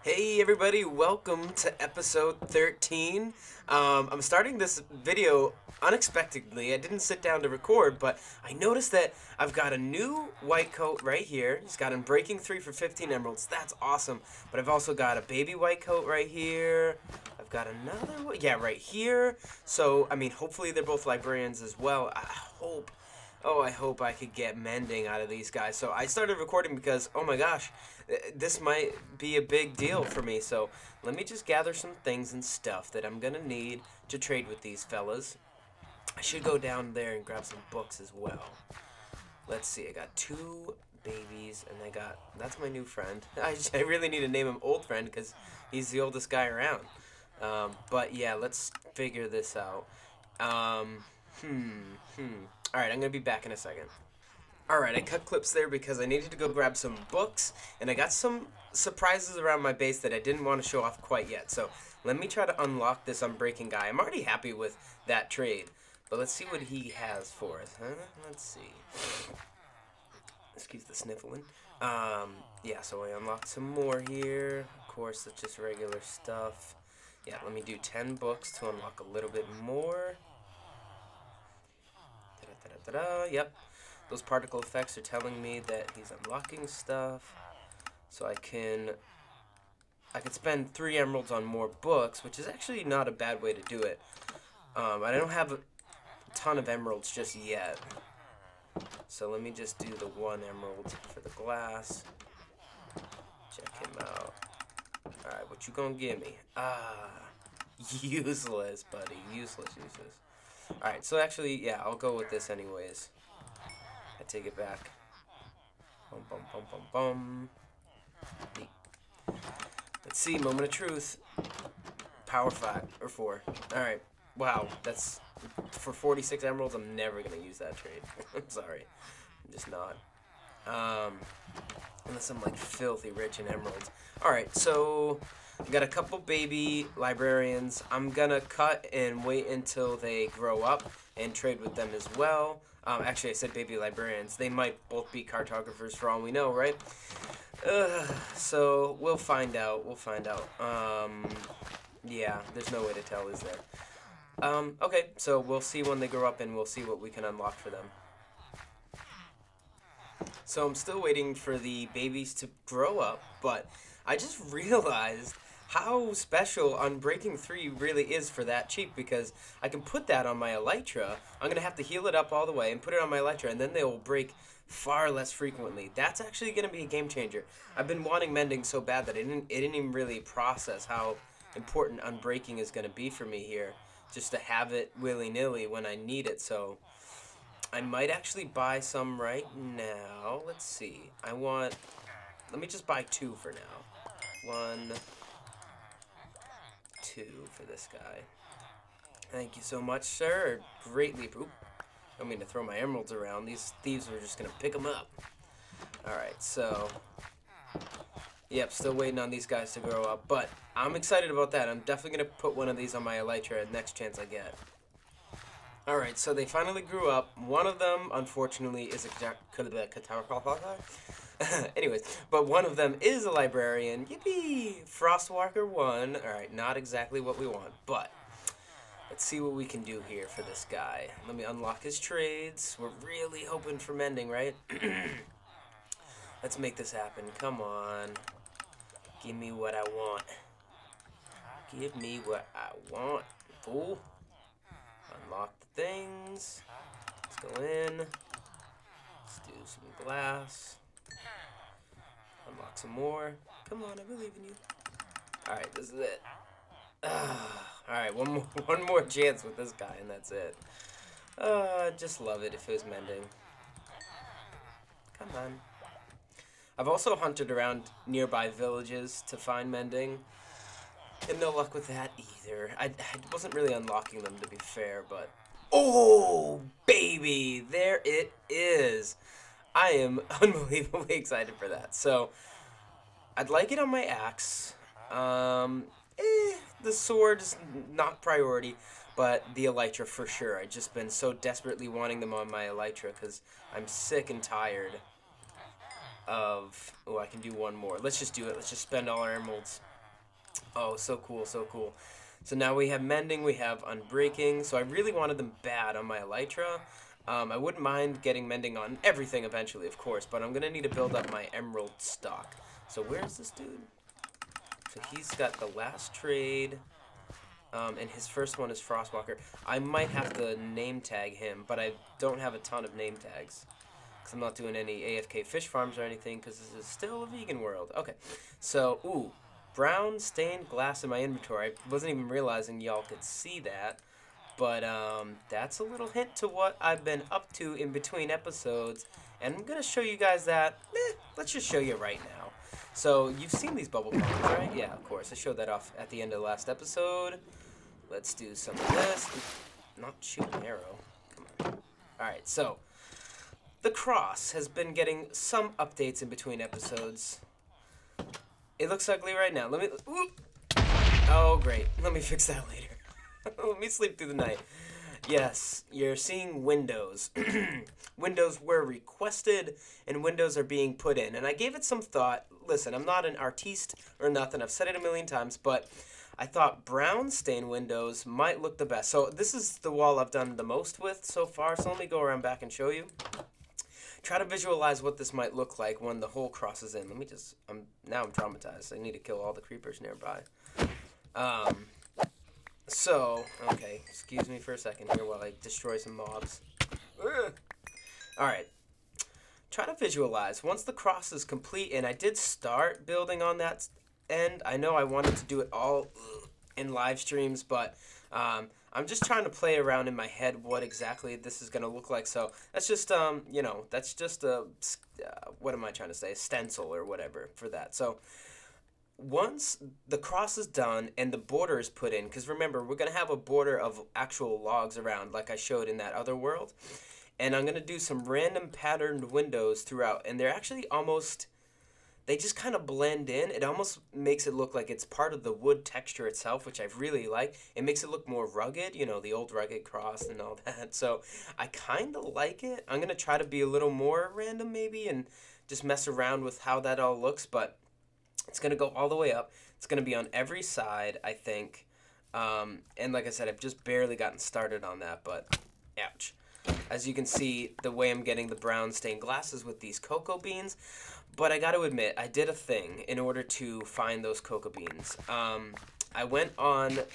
Hey everybody, welcome to episode 13. I'm starting this video unexpectedly. I didn't sit down to record, but I noticed that I've got a new white coat right here. He's got him breaking 3 for 15 emeralds. That's awesome. But I've also got a baby white coat right here. I've got another one, yeah, right here. So, I mean, hopefully they're both librarians as well. I hope I could get mending out of these guys. So I started recording because, oh my gosh, this might be a big deal for me. So let me just gather some things and stuff that I'm going to need to trade with these fellas. I should go down there and grab some books as well. Let's see, I got 2 babies, and that's my new friend. I really need to name him Old Friend because he's the oldest guy around. But yeah, let's figure this out. Um, Alright, I'm going to be back in a second. Alright, I cut clips there because I needed to go grab some books, and I got some surprises around my base that I didn't want to show off quite yet. So let me try to unlock this unbreaking guy. I'm already happy with that trade, but let's see what he has for us, huh? Let's see. Excuse the sniffling. Yeah, so I unlocked some more here. Of course, it's just regular stuff. Yeah, let me do 10 books to unlock a little bit more. Yep, those particle effects are telling me that he's unlocking stuff. So I can spend 3 emeralds on more books, which is actually not a bad way to do it. I don't have a ton of emeralds just yet. So let me just do the 1 emerald for the glass. Check him out. Alright, what you gonna give me? Useless, buddy. Useless. Alright, so actually, yeah, I'll go with this anyways. I take it back. Bum, bum, bum, bum, bum. Neat. Let's see, moment of truth. Power 5, or 4. Alright, wow, that's... For 46 emeralds, I'm never going to use that trade. I'm sorry. I'm just not. Unless I'm, like, filthy rich in emeralds. Alright, so... I've got a couple baby librarians. I'm gonna cut and wait until they grow up and trade with them as well. Actually, I said baby librarians. They might both be cartographers for all we know, right? So we'll find out. Yeah, there's no way to tell, is there? Okay, so we'll see when they grow up and we'll see what we can unlock for them. So I'm still waiting for the babies to grow up, but I just realized how special Unbreaking 3 really is for that cheap, because I can put that on my Elytra. I'm going to have to heal it up all the way and put it on my Elytra, and then they will break far less frequently. That's actually going to be a game changer. I've been wanting mending so bad that it didn't even really process how important Unbreaking is going to be for me here, just to have it willy-nilly when I need it. So I might actually buy some right now. Let's see. Let me just buy 2 for now. 1, 2 for this guy. Thank you so much, sir. Greatly. Oop. I don't mean to throw my emeralds around. These thieves are just going to pick them up. Alright, so... Yep, still waiting on these guys to grow up. But I'm excited about that. I'm definitely going to put one of these on my Elytra next chance I get. Alright, so they finally grew up. One of them, unfortunately, is a... Anyways, but one of them is a librarian. Yippee! Frostwalker 1. Alright, not exactly what we want, but let's see what we can do here for this guy. Let me unlock his trades. We're really hoping for mending, right? Let's make this happen. Come on. Give me what I want. Give me what I want, fool. Unlock the things. Let's go in. Let's do some glass. Unlock some more. Come on, I believe in you. Alright, this is it. Alright, one more chance with this guy, and that's it. Just love it if it was mending. Come on. I've also hunted around nearby villages to find mending, and no luck with that either. I wasn't really unlocking them, to be fair, but... Oh, baby! There it is! I am unbelievably excited for that. So, I'd like it on my axe. The sword is not priority, but the Elytra for sure. I've just been so desperately wanting them on my Elytra because I'm sick and tired of... Oh, I can do one more. Let's just do it. Let's just spend all our emeralds. Oh, so cool, so cool. So now we have mending, we have unbreaking. So I really wanted them bad on my elytra. I wouldn't mind getting mending on everything eventually, of course, but I'm gonna need to build up my emerald stock. So where's this dude? So he's got the last trade, and his first one is Frostwalker. I might have to name tag him, but I don't have a ton of name tags. Because I'm not doing any AFK fish farms or anything, because this is still a vegan world. Okay, so, ooh, brown stained glass in my inventory. I wasn't even realizing y'all could see that. But that's a little hint to what I've been up to in between episodes. And I'm going to show you guys that. Let's just show you right now. So you've seen these bubble bombs, right? Yeah, of course. I showed that off at the end of the last episode. Let's do some of this. Not shoot an arrow. Come on. Alright, so the cross has been getting some updates in between episodes. It looks ugly right now. Let me... Whoop. Oh, great. Let me fix that later. Let me sleep through the night. Yes, you're seeing windows. Windows were requested, and windows are being put in. And I gave it some thought. Listen, I'm not an artiste or nothing. I've said it a million times, but I thought brown stain windows might look the best. So this is the wall I've done the most with so far. So let me go around back and show you. Try to visualize what this might look like when the hole crosses in. Let me just... now I'm traumatized. I need to kill all the creepers nearby. So, okay, excuse me for a second here while I destroy some mobs. Alright, try to visualize. Once the cross is complete, and I did start building on that end, I know I wanted to do it all in live streams, but I'm just trying to play around in my head what exactly this is going to look like. So that's just, you know, that's just a, what am I trying to say, a stencil or whatever for that. So once the cross is done and the border is put in, because remember, we're going to have a border of actual logs around like I showed in that other world. And I'm going to do some random patterned windows throughout. And they're actually almost, they just kind of blend in. It almost makes it look like it's part of the wood texture itself, which I really like. It makes it look more rugged, you know, the old rugged cross and all that. So I kind of like it. I'm going to try to be a little more random maybe and just mess around with how that all looks. But it's going to go all the way up. It's going to be on every side, I think. And like I said, I've just barely gotten started on that, but ouch. As you can see, the way I'm getting the brown stained glasses with these cocoa beans. But I got to admit, I did a thing in order to find those cocoa beans. I went on the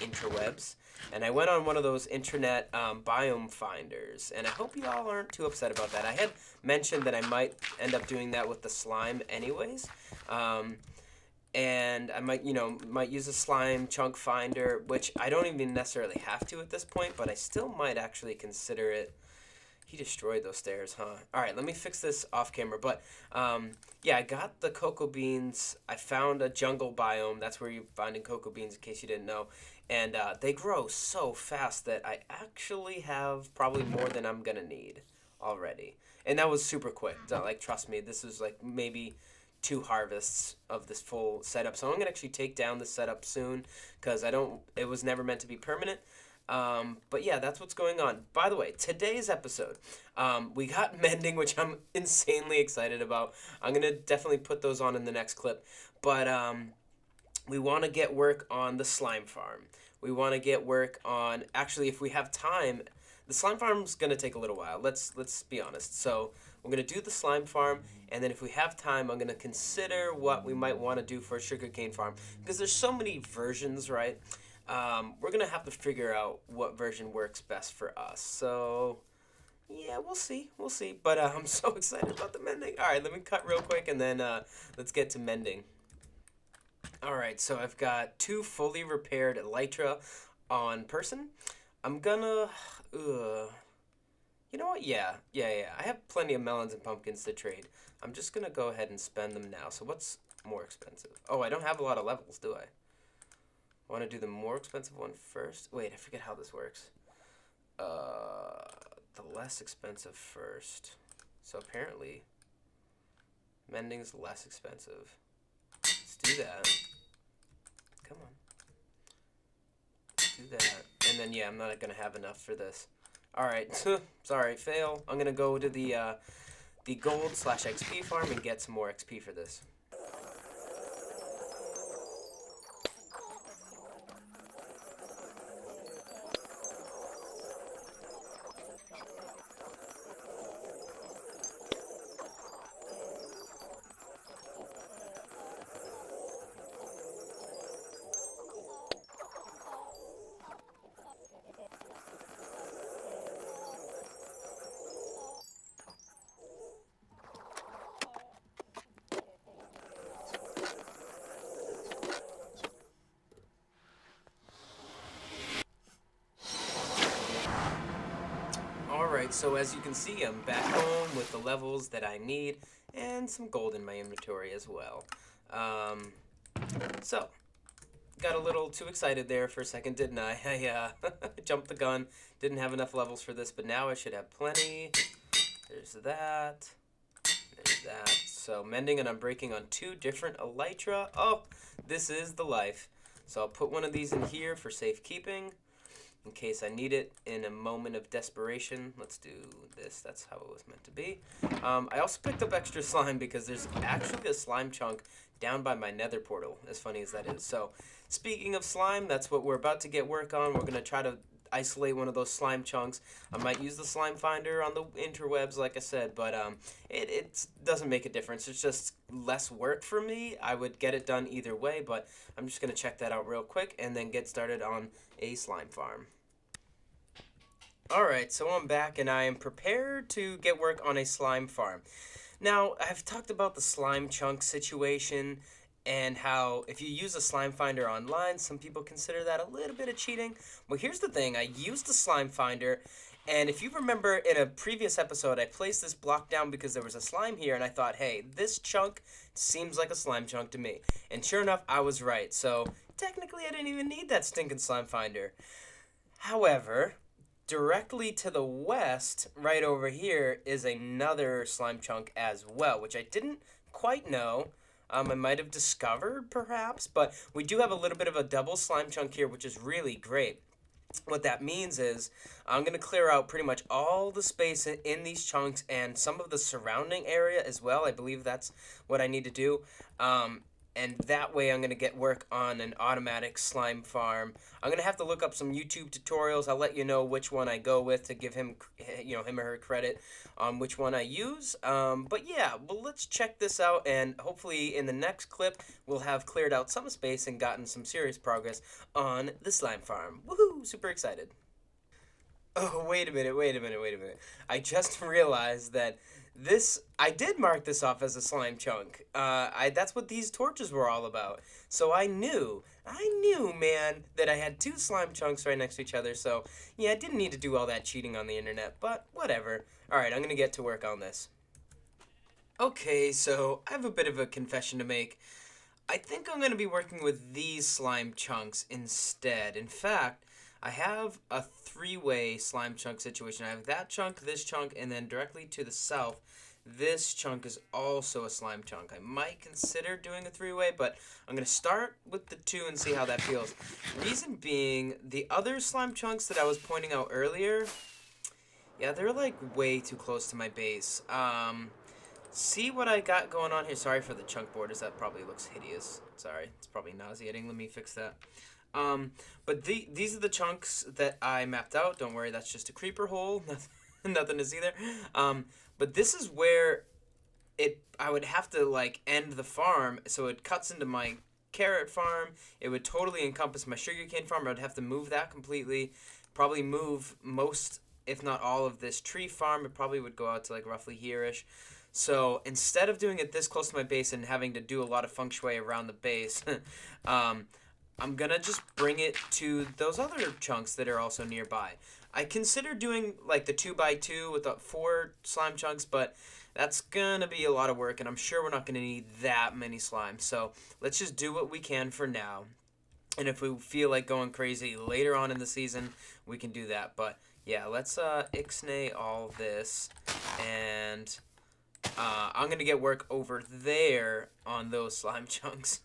interwebs, and I went on one of those internet biome finders. And I hope you all aren't too upset about that. I had mentioned that I might end up doing that with the slime anyways. And I might, you know, might use a slime chunk finder, which I don't even necessarily have to at this point, but I still might actually consider it. He destroyed those stairs, huh? All right, let me fix this off camera. But, yeah, I got the cocoa beans. I found a jungle biome. That's where you're finding cocoa beans, in case you didn't know. And they grow so fast that I actually have probably more than I'm going to need already. And that was super quick. Like, trust me, this is like maybe 2 harvests of this full setup. So I'm going to actually take down the setup soon because it was never meant to be permanent. But yeah, that's what's going on. By the way, today's episode, we got mending, which I'm insanely excited about. I'm going to definitely put those on in the next clip. But we want to get work on the slime farm. We want to get work on, actually, if we have time, the slime farm's going to take a little while. Let's be honest. So we're going to do the slime farm, and then if we have time, I'm going to consider what we might want to do for a sugarcane farm. Because there's so many versions, right? We're going to have to figure out what version works best for us. So, yeah, we'll see. We'll see. But I'm so excited about the mending. All right, let me cut real quick, and then let's get to mending. All right, so I've got 2 fully repaired elytra on person. I'm gonna... You know what? Yeah. I have plenty of melons and pumpkins to trade. I'm just going to go ahead and spend them now. So what's more expensive? Oh, I don't have a lot of levels, do I? I want to do the more expensive one first. Wait, I forget how this works. The less expensive first. So apparently, mending's less expensive. Let's do that. Come on. Do that. And then, yeah, I'm not going to have enough for this. Alright, sorry, fail. I'm going to go to the gold/XP farm and get some more XP for this. So as you can see, I'm back home with the levels that I need and some gold in my inventory as well. Um, so, got a little too excited there for a second, didn't I? I jumped the gun, didn't have enough levels for this, but now I should have plenty. There's that. There's that. So, mending and unbreaking on 2 different elytra. Oh, this is the life. So I'll put one of these in here for safekeeping in case I need it in a moment of desperation. Let's do this. That's how it was meant to be. I also picked up extra slime because there's actually a slime chunk down by my nether portal, as funny as that is. So speaking of slime, that's what we're about to get work on. We're going to try to isolate one of those slime chunks. I might use the slime finder on the interwebs, like I said, but it doesn't make a difference. It's just less work for me. I would get it done either way, but I'm just going to check that out real quick and then get started on a slime farm. Alright, so I'm back and I am prepared to get work on a slime farm. Now, I've talked about the slime chunk situation and how if you use a slime finder online, some people consider that a little bit of cheating. Well, here's the thing. I used the slime finder, and if you remember in a previous episode, I placed this block down because there was a slime here, and I thought, hey, this chunk seems like a slime chunk to me. And sure enough, I was right. So technically, I didn't even need that stinking slime finder. However, directly to the west, right over here, is another slime chunk as well, which I didn't quite know. I might have discovered, perhaps, but we do have a little bit of a double slime chunk here, which is really great. What that means is I'm going to clear out pretty much all the space in these chunks and some of the surrounding area as well. I believe that's what I need to do. And that way I'm going to get work on an automatic slime farm. I'm going to have to look up some YouTube tutorials. I'll let you know which one I go with to give him, him or her credit on which one I use. But yeah, well, let's check this out, and hopefully in the next clip we'll have cleared out some space and gotten some serious progress on the slime farm. Woohoo! Super excited. Oh, wait a minute. I just realized that I did mark this off as a slime chunk. That's what these torches were all about. So I knew, man, that I had 2 slime chunks right next to each other. So, yeah, I didn't need to do all that cheating on the internet, but whatever. Alright, I'm gonna get to work on this. Okay, so I have a bit of a confession to make. I think I'm gonna be working with these slime chunks instead. In fact, I have a 3-way slime chunk situation. I have that chunk, this chunk, and then directly to the south, this chunk is also a slime chunk. I might consider doing a 3-way, but I'm going to start with the 2 and see how that feels. Reason being, the other slime chunks that I was pointing out earlier, yeah, they're like way too close to my base. See what I got going on here? Sorry for the chunk borders. That probably looks hideous. Sorry, it's probably nauseating. Let me fix that. But these are the chunks that I mapped out. Don't worry, that's just a creeper hole. Nothing to see there. But this is where I would have to like end the farm, so it cuts into my carrot farm. It would totally encompass my sugarcane farm. I would have to move that completely. Probably move most, if not all, of this tree farm. It probably would go out to like roughly here-ish. So instead of doing it this close to my base and having to do a lot of feng shui around the base, I'm gonna just bring it to those other chunks that are also nearby. I consider doing like the 2x2 with the 4 slime chunks, but that's gonna be a lot of work, and I'm sure we're not gonna need that many slimes. So let's just do what we can for now. And if we feel like going crazy later on in the season, we can do that. But yeah, let's ixnay all this, and I'm gonna get work over there on those slime chunks.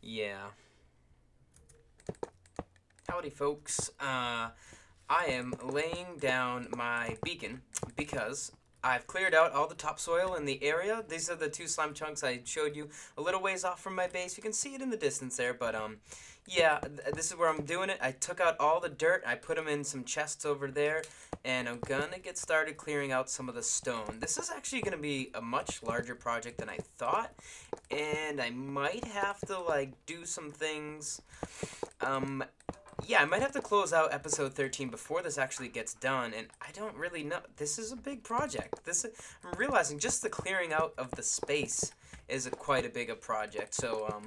Yeah. Howdy, folks. I am laying down my beacon because I've cleared out all the topsoil in the area. These are the 2 slime chunks I showed you a little ways off from my base. You can see it in the distance there, but yeah, this is where I'm doing it. I took out all the dirt. I put them in some chests over there, and I'm gonna get started clearing out some of the stone. This is actually gonna be a much larger project than I thought, and I might have to like do some things. Yeah, I might have to close out episode 13 before this actually gets done, and I don't really know. This is a big project. I'm realizing just the clearing out of the space is quite a big a project. So,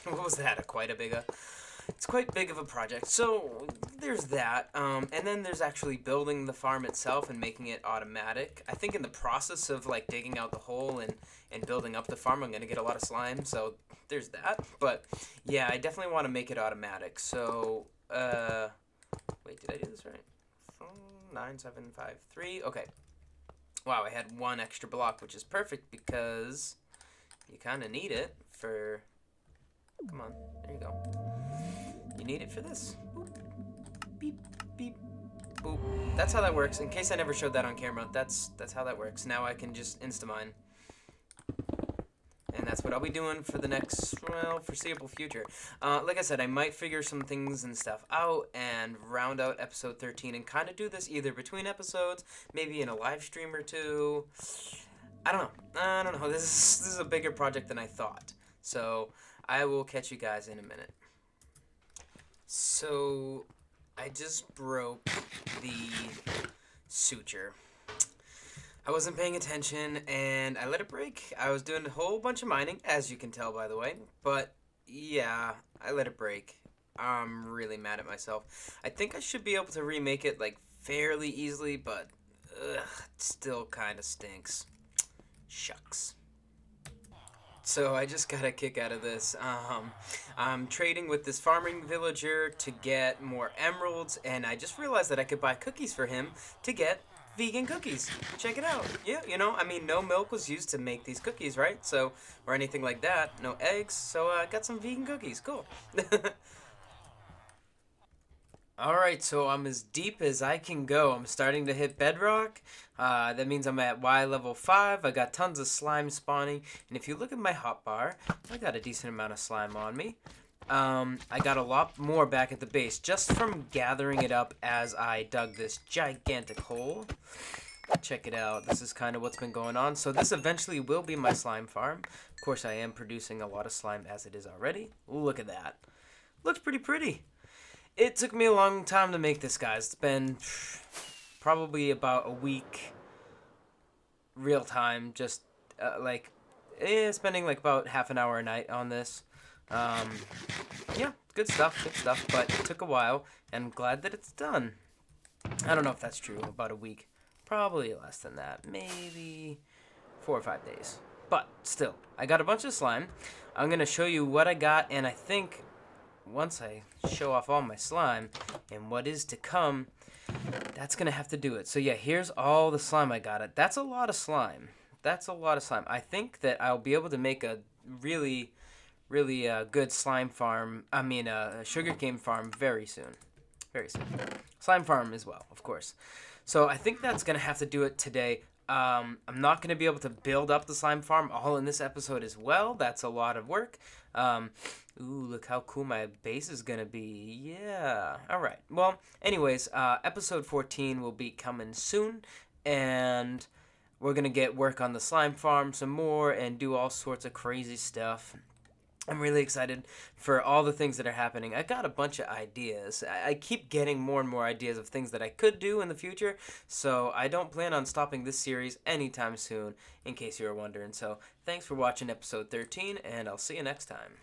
what was that? It's quite big of a project. So, there's that. And then there's actually building the farm itself and making it automatic. I think in the process of like digging out the hole and building up the farm, I'm gonna get a lot of slime. So there's that. But yeah, I definitely want to make it automatic. So wait, did I do this right? 9753. Okay. Wow, I had one extra block, which is perfect because you kind of need it for. Come on, there you go. You need it for this. Boop, beep, beep, boop. That's how that works. In case I never showed that on camera, that's how that works. Now I can just insta-mine. And that's what I'll be doing for the next, well, foreseeable future. Like I said, I might figure some things and stuff out and round out episode 13 and kind of do this either between episodes, maybe in a live stream or two. I don't know. This is a bigger project than I thought. So I will catch you guys in a minute. So I just broke the suture. I wasn't paying attention and I let it break. I was doing a whole bunch of mining, as you can tell by the way. But yeah, I let it break. I'm really mad at myself. I think I should be able to remake it like fairly easily, but it still kind of stinks. Shucks. So I just got a kick out of this. I'm trading with this farming villager to get more emeralds, and I just realized that I could buy cookies for him to get vegan cookies. Check it out. Yeah, you know, I mean, no milk was used to make these cookies, right? So, or anything like that. No eggs. So I got some vegan cookies. Cool. Alright, so I'm as deep as I can go. I'm starting to hit bedrock. That means I'm at Y level 5. I got tons of slime spawning. And if you look at my hotbar, I got a decent amount of slime on me. I got a lot more back at the base just from gathering it up as I dug this gigantic hole. Check it out. This is kind of what's been going on. So this eventually will be my slime farm. Of course, I am producing a lot of slime as it is already. Look at that. Looks pretty pretty. It took me a long time to make this, guys. It's been probably about a week real time, just spending like about half an hour a night on this. Yeah, good stuff, but it took a while, and I'm glad that it's done. I don't know if that's true, about a week. Probably less than that, maybe 4 or 5 days. But still, I got a bunch of slime. I'm going to show you what I got, and I think once I show off all my slime and what is to come, that's going to have to do it. So yeah, here's all the slime I got. That's a lot of slime. I think that I'll be able to make a really good slime farm, a sugarcane farm very soon. Slime farm as well, of course. So I think that's going to have to do it today. I'm not going to be able to build up the slime farm all in this episode as well. That's a lot of work. Ooh, look how cool my base is going to be. Yeah. All right. Well, anyways, episode 14 will be coming soon, and we're going to get work on the slime farm some more and do all sorts of crazy stuff. I'm really excited for all the things that are happening. I got a bunch of ideas. I keep getting more and more ideas of things that I could do in the future, so I don't plan on stopping this series anytime soon, in case you were wondering. So thanks for watching episode 13, and I'll see you next time.